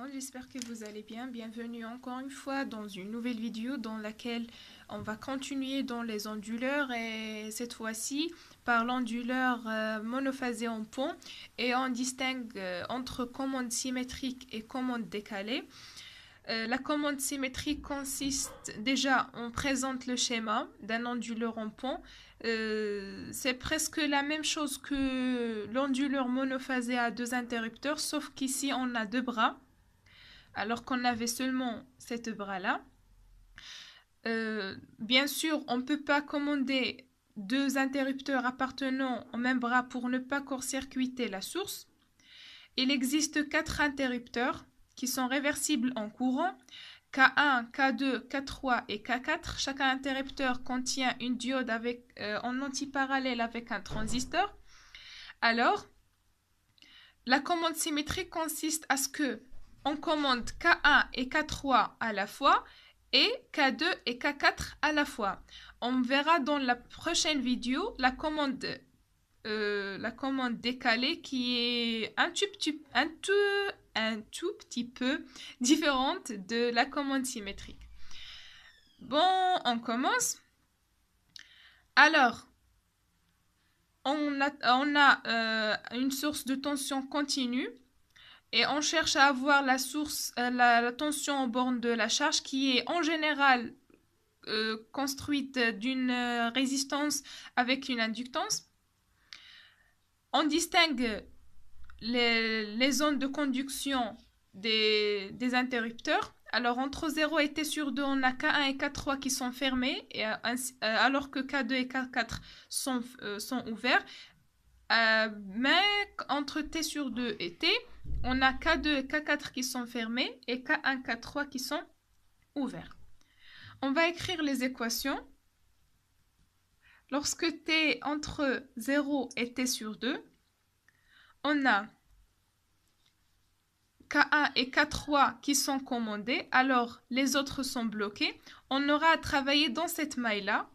monde, j'espère que vous allez bien. Bienvenue encore une fois dans une nouvelle vidéo dans laquelle on va continuer dans les onduleurs et cette fois-ci par l'onduleur monophasé en pont et on distingue entre commande symétrique et commande décalée. La commande symétrique consiste déjà, on présente le schéma d'un onduleur en pont. C'est presque la même chose que l'onduleur monophasé à deux interrupteurs, sauf qu'ici on a deux bras, alors qu'on avait seulement cet bras-là. Bien sûr, on ne peut pas commander deux interrupteurs appartenant au même bras pour ne pas court-circuiter la source. Il existe 4 interrupteurs qui sont réversibles en courant, K1, K2, K3 et K4. Chaque interrupteur contient une diode en antiparallèle avec un transistor. Alors, la commande symétrique consiste à ce que on commande K1 et K3 à la fois et K2 et K4 à la fois. On verra dans la prochaine vidéo la commande décalée qui est un tout petit peu différente de la commande symétrique. Bon, on commence. Alors, on a une source de tension continue et on cherche à avoir la tension en borne de la charge qui est en général construite d'une résistance avec une inductance. On distingue les zones de conduction des interrupteurs. Alors, entre 0 et T sur 2, on a K1 et K3 qui sont fermés, alors que K2 et K4 sont ouverts. Mais entre T sur 2 et T, on a K2 et K4 qui sont fermés et K1, K3 qui sont ouverts. On va écrire les équations. Lorsque T entre 0 et T sur 2, on a K1 et K3 qui sont commandés, alors les autres sont bloqués. On aura à travailler dans cette maille-là.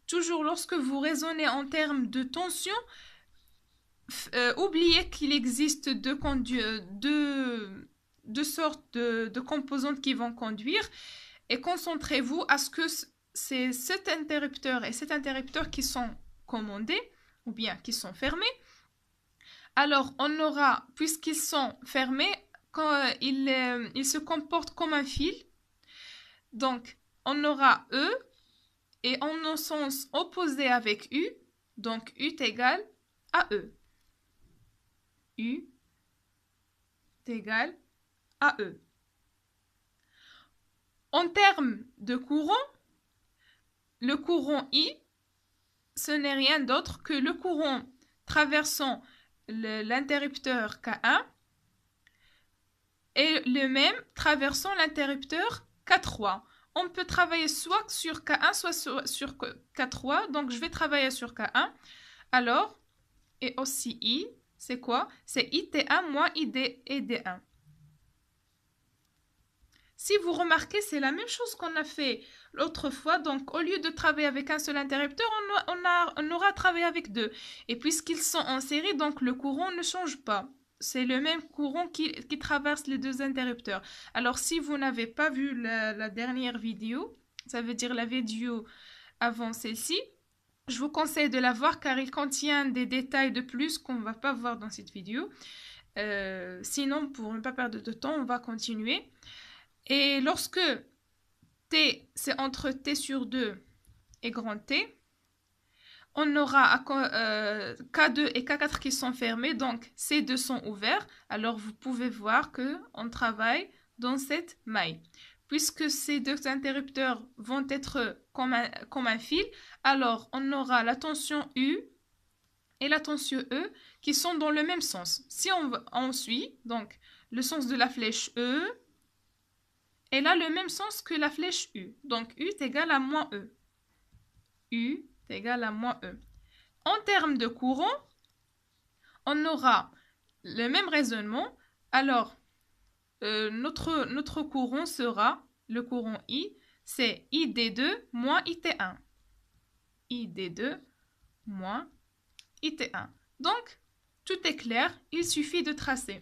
Toujours lorsque vous raisonnez en termes de tension, oubliez qu'il existe deux sortes de composantes qui vont conduire et concentrez-vous à ce que c'est cet interrupteur et cet interrupteur qui sont commandés ou bien qui sont fermés. Alors, on aura, puisqu'ils sont fermés, quand ils se comportent comme un fil. Donc, on aura E et en sens opposé avec U. Donc, U est égal à E. U est égal à E. En termes de courant, le courant I, ce n'est rien d'autre que le courant traversant l'interrupteur K1 et le même traversant l'interrupteur K3. On peut travailler soit sur K1, soit sur K3. Donc, je vais travailler sur K1. Alors, et aussi I, c'est quoi? C'est IT1 moins ID et D1. Si vous remarquez, c'est la même chose qu'on a fait l'autre fois. Donc, au lieu de travailler avec un seul interrupteur, on aura travaillé avec deux. Et puisqu'ils sont en série, donc le courant ne change pas. C'est le même courant qui traverse les deux interrupteurs. Alors, si vous n'avez pas vu la dernière vidéo, ça veut dire la vidéo avant celle-ci, je vous conseille de la voir car il contient des détails de plus qu'on ne va pas voir dans cette vidéo. Sinon, pour ne pas perdre de temps, on va continuer. Et lorsque T, c'est entre T sur 2 et grand T, on aura K2 et K4 qui sont fermés, donc ces deux sont ouverts. Alors, vous pouvez voir qu'on travaille dans cette maille. Puisque ces deux interrupteurs vont être comme un fil, alors on aura la tension U et la tension E qui sont dans le même sens. Si on suit, donc le sens de la flèche E, elle a le même sens que la flèche U. Donc, U est égal à moins E. U est égal à moins E. En termes de courant, on aura le même raisonnement. Alors, notre courant sera, le courant I, c'est ID2 moins IT1. ID2 moins IT1. Donc, tout est clair, il suffit de tracer.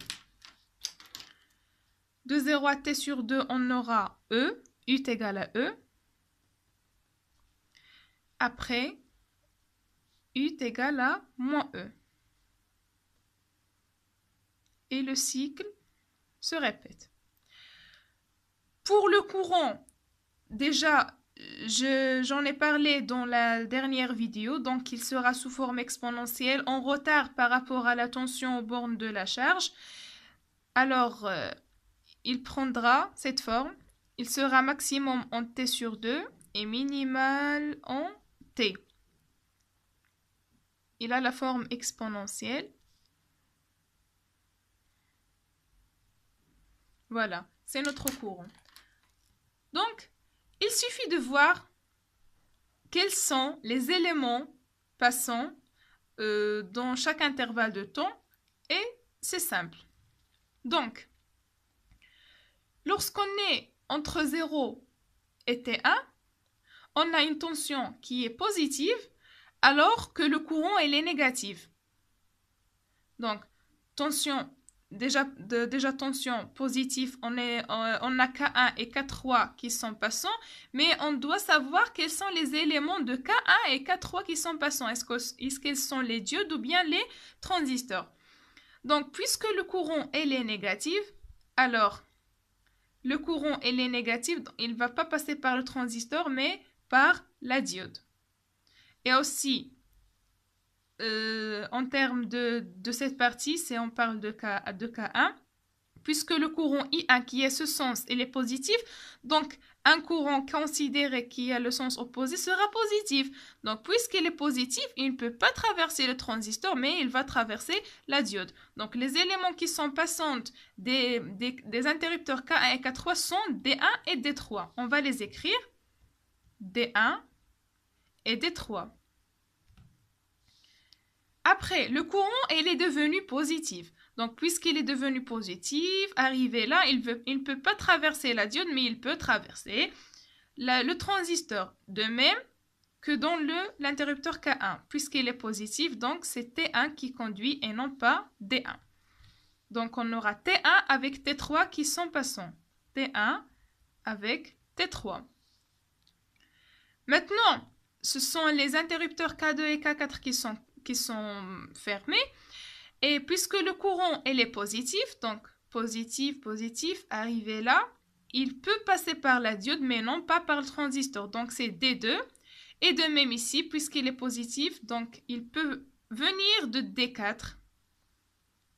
De 0 à t sur 2, on aura E, U est égal à E. Après, U est égal à moins E. Et le cycle se répète. Pour le courant, déjà, j'en ai parlé dans la dernière vidéo, donc il sera sous forme exponentielle en retard par rapport à la tension aux bornes de la charge. Alors, il prendra cette forme. Il sera maximum en t sur 2 et minimal en t. Il a la forme exponentielle. Voilà, c'est notre courant. Donc, il suffit de voir quels sont les éléments passants dans chaque intervalle de temps et c'est simple. Donc, lorsqu'on est entre 0 et T1, on a une tension qui est positive alors que le courant elle est négative. Donc, tension, déjà tension positive, on a K1 et K3 qui sont passants, mais on doit savoir quels sont les éléments de K1 et K3 qui sont passants. Est-ce qu'ils sont les diodes ou bien les transistors? Donc, puisque le courant elle est négatif, alors le courant elle est négatif, il ne va pas passer par le transistor, mais par la diode. Et aussi, en termes de cette partie, c'est on parle de K1, puisque le courant I1 qui est ce sens, il est positif, donc un courant considéré qui a le sens opposé sera positif. Donc puisqu'il est positif, il ne peut pas traverser le transistor, mais il va traverser la diode. Donc les éléments qui sont passants des interrupteurs K1 et K3 sont D1 et D3. On va les écrire, D1 et D3. Après, le courant, il est devenu positif. Donc, puisqu'il est devenu positif, arrivé là, il ne peut pas traverser la diode, mais il peut traverser le transistor. De même que dans l'interrupteur K1. Puisqu'il est positif, donc c'est T1 qui conduit et non pas D1. Donc, on aura T1 avec T3 qui sont passants. T1 avec T3. Maintenant, ce sont les interrupteurs K2 et K4 qui sont fermés. Et puisque le courant elle est positif, donc positif, arrivé là, il peut passer par la diode, mais non pas par le transistor. Donc c'est D2. Et de même ici, puisqu'il est positif, donc il peut venir de D4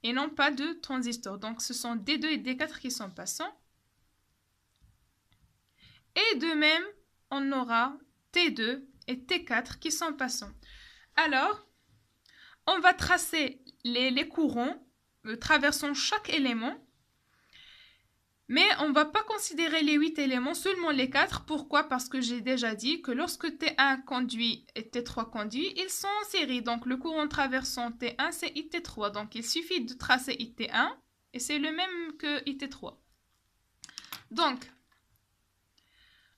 et non pas de transistor. Donc ce sont D2 et D4 qui sont passants. Et de même, on aura T2 et T4 qui sont passants. Alors, on va tracer les courants traversant chaque élément, mais on ne va pas considérer les 8 éléments, seulement les 4. Pourquoi? Parce que j'ai déjà dit que lorsque T1 conduit et T3 conduit, ils sont en série. Donc le courant traversant T1, c'est IT3. Donc il suffit de tracer IT1 et c'est le même que IT3. Donc,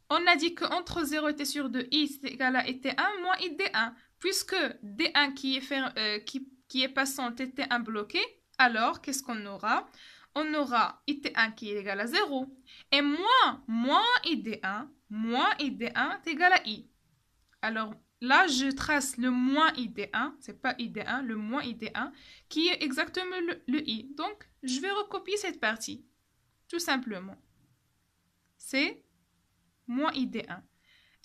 on a dit qu'entre 0 et T sur 2, I est égal à IT1 moins ID1. Puisque D1 qui est passant et T1 bloqué, alors qu'est-ce qu'on aura? On aura IT1 qui est égal à 0. Et moins ID1 est égal à I. Alors là, je trace le moins ID1, c'est pas ID1, le moins ID1, qui est exactement le I. Donc, je vais recopier cette partie, tout simplement. C'est moins ID1.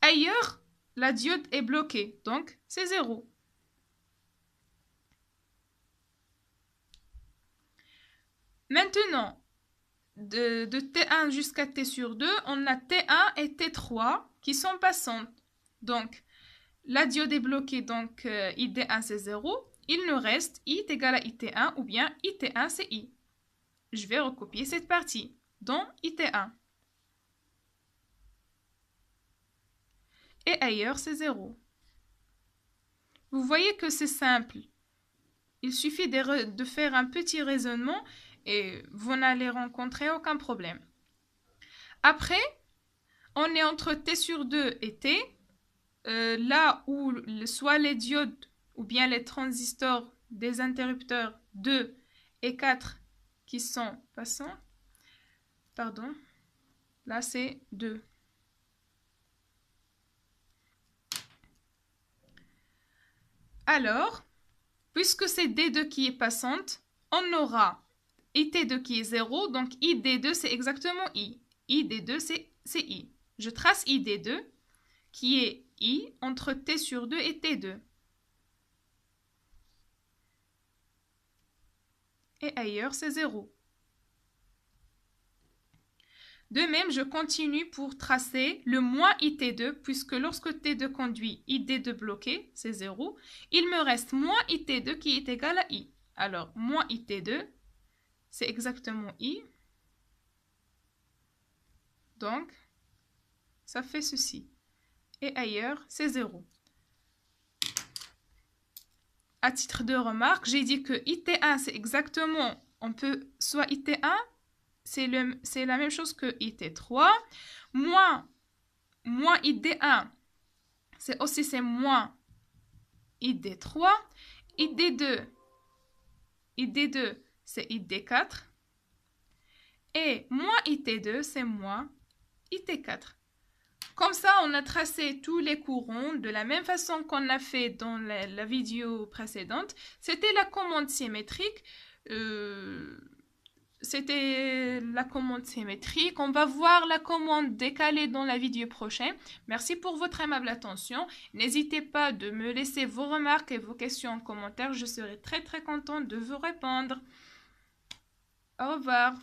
Ailleurs, la diode est bloquée, donc c'est 0. Maintenant, de T1 jusqu'à T sur 2, on a T1 et T3 qui sont passantes. Donc, la diode est bloquée, donc ID1 c'est 0. Il nous reste I est égal à IT1 ou bien IT1 c'est I. Je vais recopier cette partie dans IT1. Et ailleurs, c'est 0. Vous voyez que c'est simple. Il suffit de faire un petit raisonnement et vous n'allez rencontrer aucun problème. Après, on est entre T sur 2 et T, là où soit les diodes ou bien les transistors des interrupteurs 2 et 4 qui sont passants. Pardon. Là, c'est 2. Alors, puisque c'est D2 qui est passante, on aura IT2 qui est 0, donc ID2 c'est exactement I. ID2 c'est I. Je trace ID2 qui est I entre T sur 2 et T2. Et ailleurs c'est 0. De même, je continue pour tracer le moins IT2, puisque lorsque T2 conduit, ID2 bloqué, c'est 0. Il me reste moins IT2 qui est égal à I. Alors, moins IT2, c'est exactement I. Donc, ça fait ceci. Et ailleurs, c'est 0. À titre de remarque, j'ai dit que IT1, c'est exactement, on peut soit IT1, c'est la même chose que IT3, moins ID1, c'est moins ID3, ID2, c'est ID4, et moins IT2, c'est moins IT4. Comme ça, on a tracé tous les courants de la même façon qu'on a fait dans la vidéo précédente. C'était la commande symétrique. On va voir la commande décalée dans la vidéo prochaine. Merci pour votre aimable attention. N'hésitez pas de me laisser vos remarques et vos questions en commentaire. Je serai très très contente de vous répondre. Au revoir.